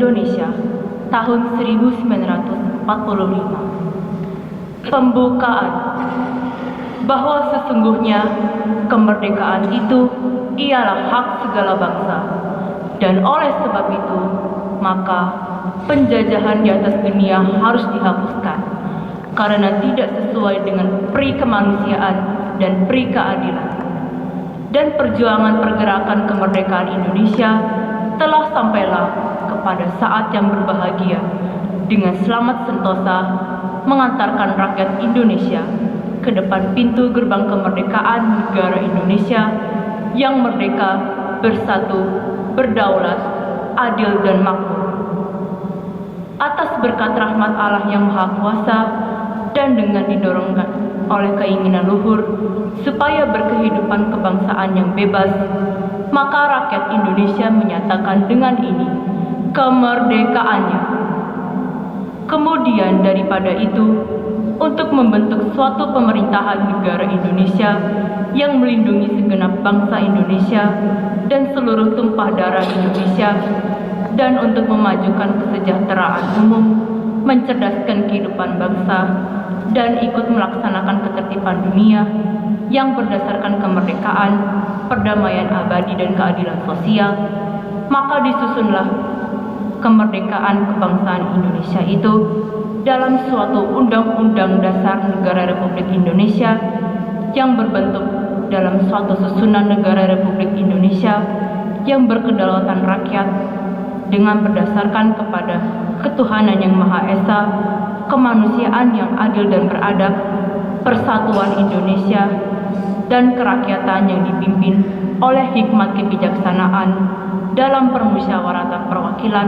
Indonesia tahun 1945. Pembukaan bahwa sesungguhnya kemerdekaan itu ialah hak segala bangsa, dan oleh sebab itu maka penjajahan di atas dunia harus dihapuskan karena tidak sesuai dengan pri kemanusiaan dan pri keadilan. Dan perjuangan pergerakan kemerdekaan Indonesia telah sampailah kepada saat yang berbahagia dengan selamat sentosa mengantarkan rakyat Indonesia ke depan pintu gerbang kemerdekaan negara Indonesia yang merdeka, bersatu, berdaulat, adil dan makmur. Atas berkat rahmat Allah yang Maha Kuasa dan dengan didorongkan oleh keinginan luhur supaya berkehidupan kebangsaan yang bebas, maka rakyat Indonesia menyatakan dengan ini kemerdekaannya. Kemudian daripada itu, untuk membentuk suatu pemerintahan negara Indonesia yang melindungi segenap bangsa Indonesia dan seluruh tumpah darah Indonesia, dan untuk memajukan kesejahteraan umum, mencerdaskan kehidupan bangsa, dan ikut melaksanakan ketertiban dunia yang berdasarkan kemerdekaan, perdamaian abadi dan keadilan sosial, maka disusunlah kemerdekaan kebangsaan Indonesia itu dalam suatu Undang-Undang Dasar Negara Republik Indonesia yang berbentuk dalam suatu susunan negara Republik Indonesia yang berkedaulatan rakyat dengan berdasarkan kepada ketuhanan yang Maha Esa, kemanusiaan yang adil dan beradab, persatuan Indonesia, dan kerakyatan yang dipimpin oleh hikmat kebijaksanaan dalam permusyawaratan perwakilan,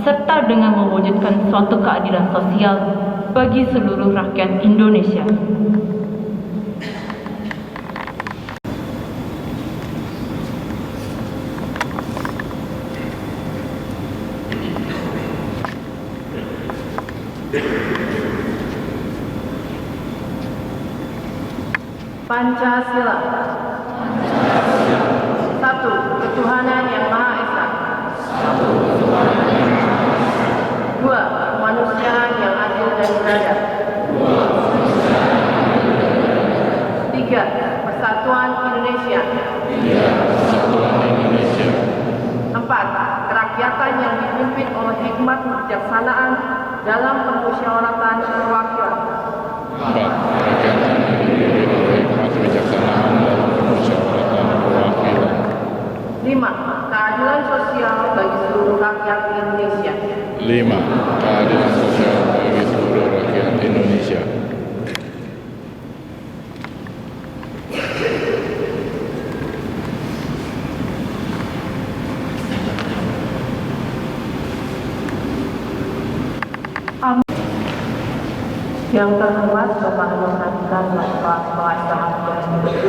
serta dengan mewujudkan suatu keadilan sosial bagi seluruh rakyat Indonesia. Pancasila. 1. Ketuhanan yang Maha Esa. 2. Kemanusiaan yang adil dan beradab. 3. Persatuan Indonesia. 4. Kerakyatan yang dipimpin oleh hikmat kebijaksanaan dalam permusyawaratan perwakilan. 5. Keadilan sosial bagi seluruh rakyat Indonesia. 5. Keadilan sosial bagi seluruh rakyat Indonesia. Yang terhormat Bapak Nurhadikan Kepala Istana Kudus,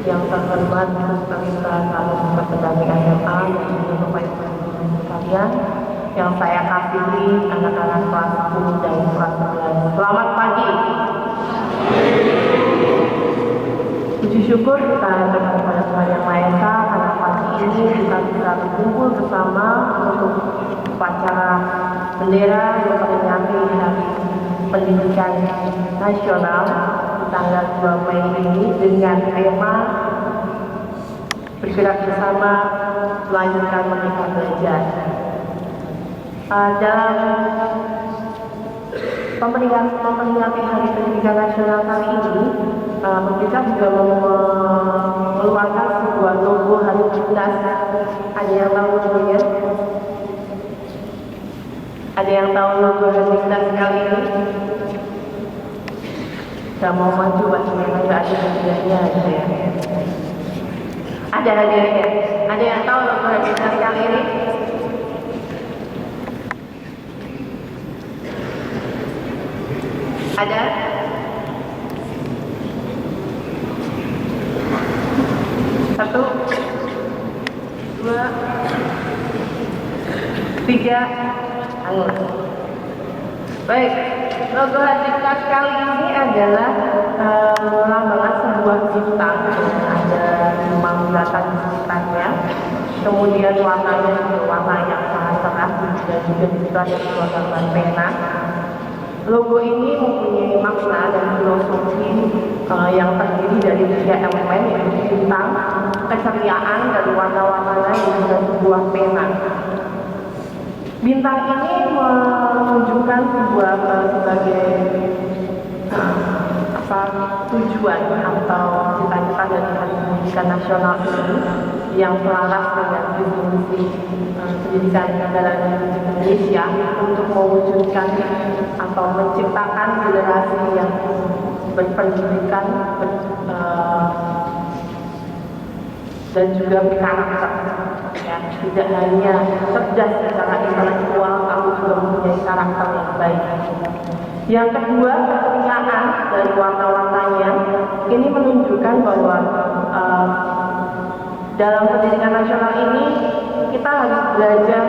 yang terhormat Pemerintah Kabupaten Kendari SMA dan juga Bapak Ibu sekalian, yang saya kasihi anak-anak kelas 10 dan kelas 11. Selamat pagi. Puji syukur kita berikan kepada Tuhan Yang Maha Esa karena pagi ini kita bisa berkumpul bersama untuk upacara bendera yang memperingati Hari Pendidikan Nasional di tanggal 2 Mei ini dengan tema bergerak bersama melanjutkan Merdeka Belajar. Dalam memperingati Hari Pendidikan Nasional kali ini, pemerintah juga mengeluarkan sebuah logo Hari Cerdas. Ada yang tahu logonya? Ada yang tahu logo Hari Cerdas kali ini? Gak mau maju bahasanya, nggak ada hadiahnya gitu ya. Ada hadiahnya. Ada yang tahu logo Hari Cerdas kali ini? Ada? Satu, dua, tiga, anggur. Baik, logo Hari Cerdas kali ini adalah melambangkan sebuah bintang. Ada 5 bulatan di sekitarnya. Kemudian warnanya itu warna yang sangat cerah dan juga di situ ada sebuah gambar pena. Logo ini mempunyai makna dan filosofi yang terdiri dari 3 elemen, yaitu bintang, keceriaan, dan warna-warnanya dan juga sebuah pena. Bintang ini menunjukkan sebuah sebagai tujuan atau cita-cita dari Hari Pendidikan Nasional ini yang selaras dengan visi misi pendidikan andalan Indonesia untuk mewujudkan atau menciptakan generasi yang berpendidikan dan juga berkarakter, ya, tidak hanya cerdas secara intelektual, tapi juga mempunyai karakter yang baik. Yang kedua, keceriaan dari warna-warnanya ini menunjukkan bahwa dalam pendidikan nasional ini kita harus belajar,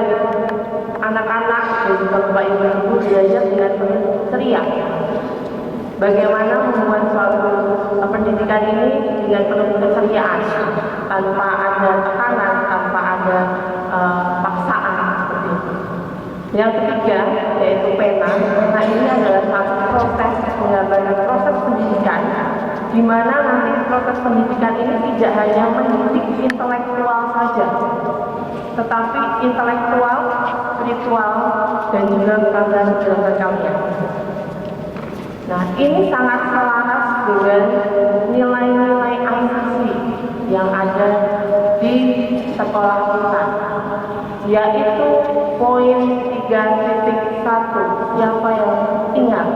anak-anak dan juga bapak ibu belajar dengan penuh ceria. Bagaimana membuat suatu pendidikan ini dengan penuh keceriaan, tanpa ada tekanan, tanpa ada paksaan seperti itu. Yang ketiga yaitu pena. Nah, ini adalah satu proses menggambarkan proses pendidikan, di mana nanti proses pendidikan ini tidak hanya mendidik intelektual saja, tetapi intelektual, spiritual, dan juga karakter kalian. Nah, ini sangat selaras dengan nilai-nilai ICC yang ada di sekolah kita, yaitu poin 3.1. Siapa yang ingat?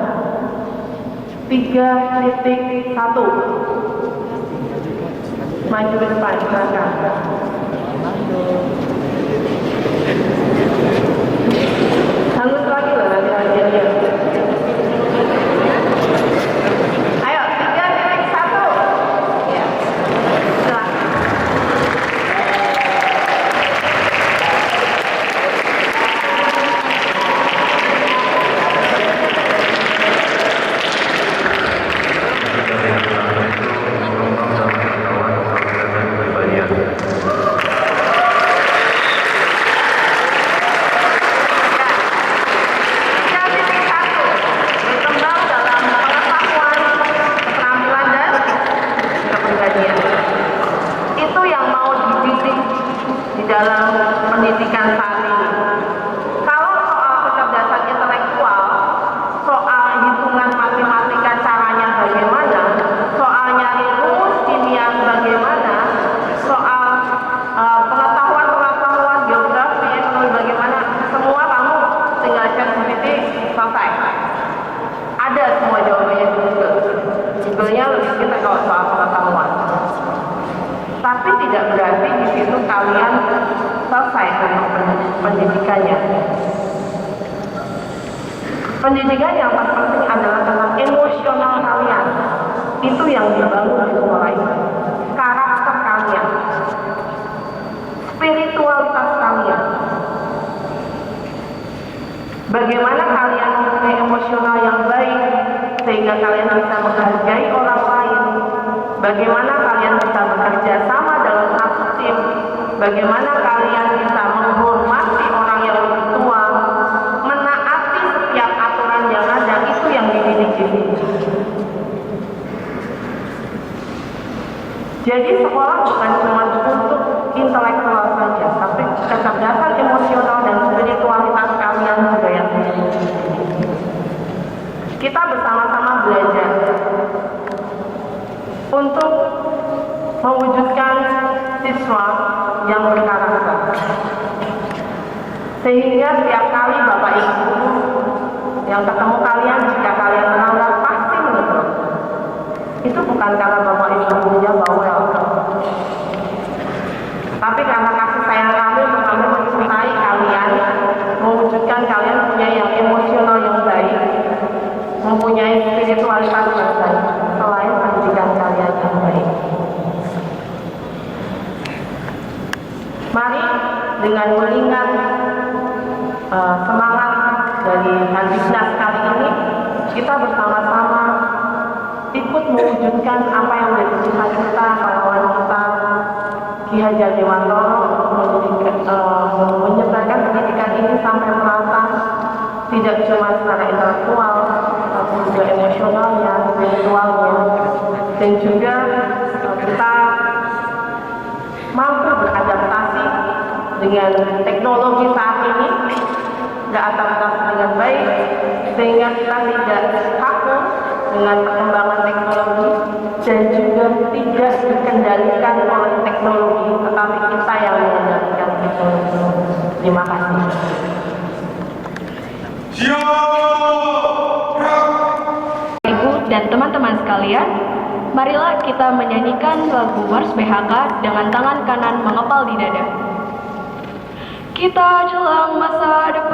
3.1. Maju ke depan, silakan. Halus lagi loh nanti hadiahnya. Ayo, 3.1. Ya, silakan. Dalam pendidikan saat ini, kalau soal kecerdasan intelektual, soal hitungan matematika caranya bagaimana, soal nyari rumus kimia bagaimana, soal pengetahuan geografi, ekonomi bagaimana, semua kamu tinggal cek GPT, selesai. Ada semua jawabannya di Google. Google-nya lebih kita kalau soal pengetahuan. Tapi tidak berarti di situ kalian selesai dengan pendidikannya. Pendidikan yang terpenting adalah tentang emosional kalian. Itu yang dibangun di sekolah ini. Karakter kalian, spiritualitas kalian. Bagaimana kalian mempunyai emosional yang baik sehingga kalian bisa menghargai orang lain. Bagaimana kalian bisa bekerja sama dalam satu tim. Bagaimana kalian bisa menghormati orang yang lebih tua, menaati setiap aturan yang ada, itu yang dididik di sini. Jadi sekolah bukan cuma untuk intelektual saja, tapi kecerdasan emosional dan spiritualitas kalian juga yang dididik. Kita bersama-sama belajar untuk mewujudkan siswa yang berkarakter, sehingga setiap kali bapak ibu yang ketemu kalian, jika kalian melanggar pasti menegur. Itu bukan karena bapak ibu punya bawel, tapi karena kasih sayang kami untuk kami mencintai kalian, mewujudkan kalian punya yang emosional yang baik, mempunyai spiritualitas yang baik, selain pendidikan kalian yang baik. Mari dengan mengingat semangat dari Handiknas kali ini, kita bersama-sama ikut mewujudkan apa yang menjadi cita-cita pahlawan kita, Ki Hajar Dewantara menyebarkan pendidikan ini sampai merata, tidak cuma secara intelektual, tapi juga emosionalnya, spiritualnya, dan juga kita mampu beradaptasi dengan teknologi saat ini, beradaptasi dengan baik, sehingga kita tidak kaku dengan perkembangan teknologi dan juga tidak dikendalikan oleh teknologi, tetapi kita yang mengendalikan teknologi. Terima kasih. Ibu dan teman-teman sekalian, marilah kita menyanyikan lagu Mars BHK dengan tangan kanan mengepal di dada. Kita jelang masa depan.